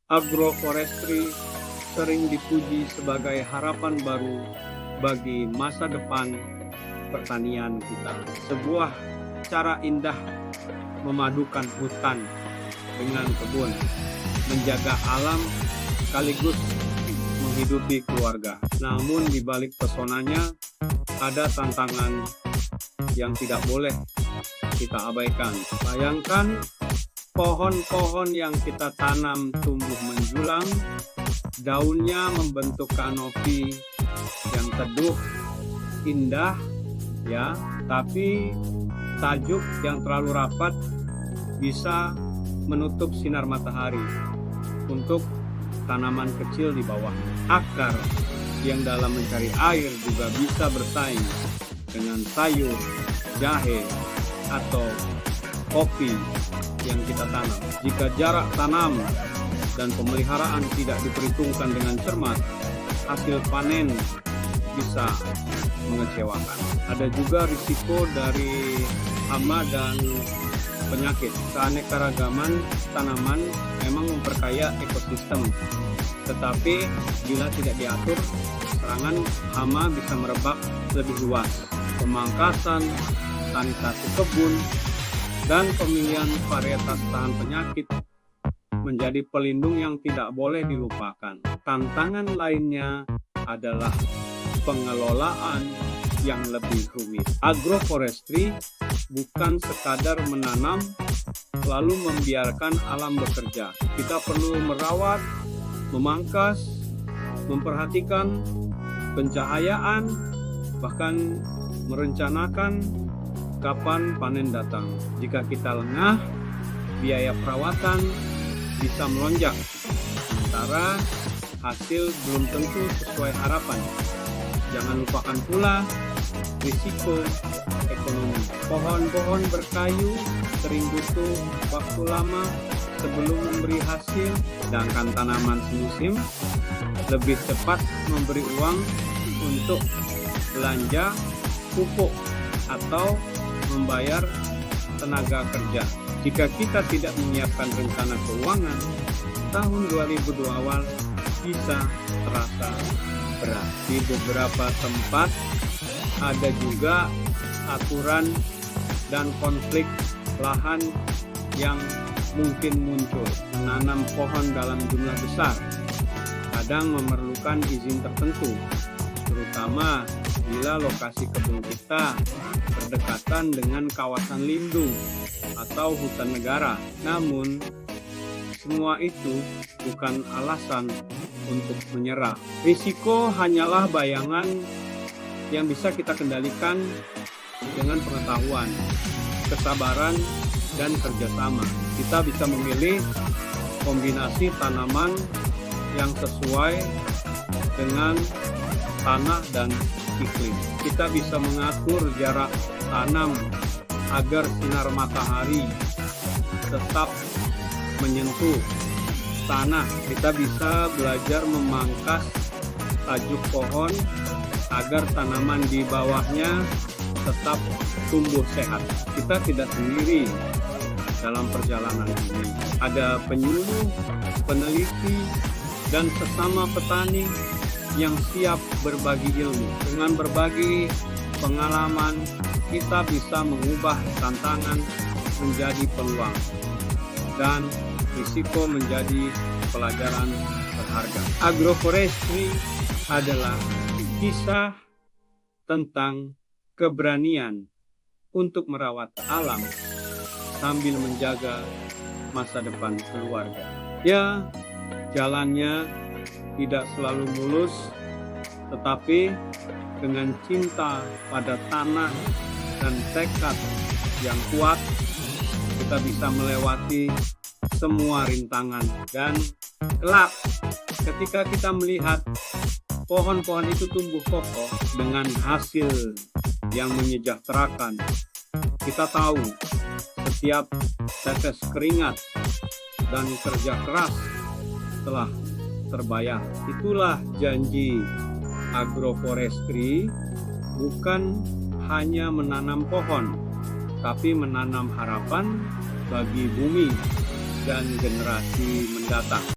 Agroforestry sering dipuji sebagai harapan baru bagi masa depan pertanian kita. Sebuah cara indah memadukan hutan dengan kebun, menjaga alam sekaligus menghidupi keluarga. Namun di balik pesonanya ada tantangan yang tidak boleh kita abaikan. Bayangkan pohon-pohon yang kita tanam tumbuh menjulang, daunnya membentuk kanopi yang teduh, indah, ya, tapi tajuk yang terlalu rapat bisa menutup sinar matahari untuk tanaman kecil di bawahnya. Akar yang dalam mencari air juga bisa bersaing dengan sayur, jahe, atau kopi yang kita tanam. Jika jarak tanam dan pemeliharaan tidak diperhitungkan dengan cermat, hasil panen bisa mengecewakan. Ada juga risiko dari hama dan penyakit. Keanekaragaman tanaman memang memperkaya ekosistem, tetapi bila tidak diatur, serangan hama bisa merebak lebih luas. Pemangkasan, sanitasi kebun, dan pemilihan varietas tahan penyakit menjadi pelindung yang tidak boleh dilupakan. Tantangan lainnya adalah pengelolaan yang lebih rumit. Agroforestry bukan sekadar menanam lalu membiarkan alam bekerja. Kita perlu merawat, memangkas, memperhatikan pencahayaan, bahkan merencanakan kapan panen datang. Jika kita lengah, biaya perawatan bisa melonjak, sementara hasil belum tentu sesuai harapan. Jangan lupakan pula risiko ekonomi. Pohon-pohon berkayu sering butuh waktu lama sebelum memberi hasil, sedangkan tanaman semusim lebih cepat memberi uang untuk belanja pupuk atau membayar tenaga kerja. Jika kita tidak menyiapkan rencana keuangan, tahun 2002 awal bisa terasa berat. Di beberapa tempat ada juga aturan dan konflik lahan yang mungkin muncul. Menanam pohon dalam jumlah besar kadang memerlukan izin tertentu, terutama bila lokasi kebun kita berdekatan dengan kawasan lindung atau hutan negara. Namun, semua itu bukan alasan untuk menyerah. Risiko hanyalah bayangan yang bisa kita kendalikan dengan pengetahuan, kesabaran, dan kerjasama. Kita bisa memilih kombinasi tanaman yang sesuai dengan tanah dan iklim. Kita bisa mengatur jarak tanam agar sinar matahari tetap menyentuh tanah. Kita bisa belajar memangkas tajuk pohon agar tanaman di bawahnya tetap tumbuh sehat. Kita tidak sendiri dalam perjalanan ini. Ada penyuluh, peneliti, dan sesama petani yang siap berbagi ilmu. Dengan berbagi pengalaman, kita bisa mengubah tantangan menjadi peluang dan risiko menjadi pelajaran berharga. Agroforestry adalah kisah tentang keberanian untuk merawat alam sambil menjaga masa depan keluarga. Ya, jalannya tidak selalu mulus, tetapi dengan cinta pada tanah dan tekad yang kuat, kita bisa melewati semua rintangan. Dan kelak, ketika kita melihat pohon-pohon itu tumbuh kokoh dengan hasil yang menyejahterakan, kita tahu setiap tetes keringat dan kerja keras telah terbayar. Itulah janji agroforestry, bukan hanya menanam pohon, tapi menanam harapan bagi bumi dan generasi mendatang.